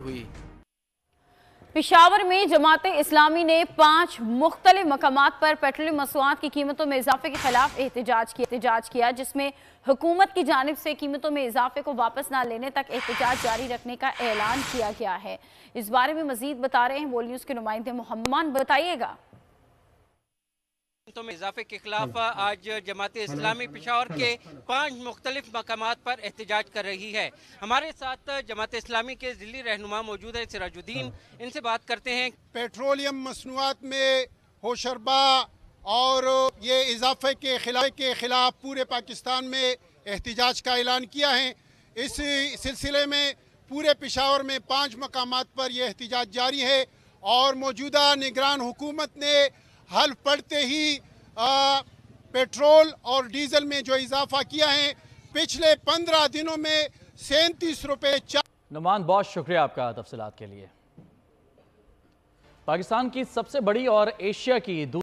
हुई। पेशावर में जमाते इस्लामी ने 5 मुख्तलिफ मकामात पर पेट्रोलियम मसनूआत की कीमतों में इजाफे के खिलाफ एहतजाज किया, जिसमें हुकूमत की जानिब से कीमतों में इजाफे को वापस न लेने तक एहतजाज जारी रखने का ऐलान किया गया है। इस बारे में मजीद बता रहे हैं वर्ल्ड न्यूज़ के नुमाइंदे मोहम्मद, बताइएगा। कीमतों में इजाफे के खिलाफ आज जमात इस्लामी पेशावर के 5 मुख्तलिफ मकामात पर एहतजाज कर रही है। हमारे साथ जमात इस्लामी के ज़िली रहनुमा मौजूद है सिराजुद्दीन, इनसे बात करते हैं। पेट्रोलियम मसनूआत में होशरबा और ये इजाफे के खिलाफ पूरे पाकिस्तान में एहतजाज का ऐलान किया है। इस सिलसिले में पूरे पेशावर में 5 मकामात पर यह एहतजाज जारी है और मौजूदा निगरान हुकूमत ने हल्फ पड़ते ही पेट्रोल और डीजल में जो इजाफा किया है, पिछले 15 दिनों में 37 रुपये। नुमान, बहुत शुक्रिया आपका तफसीलात के लिए। पाकिस्तान की सबसे बड़ी और एशिया की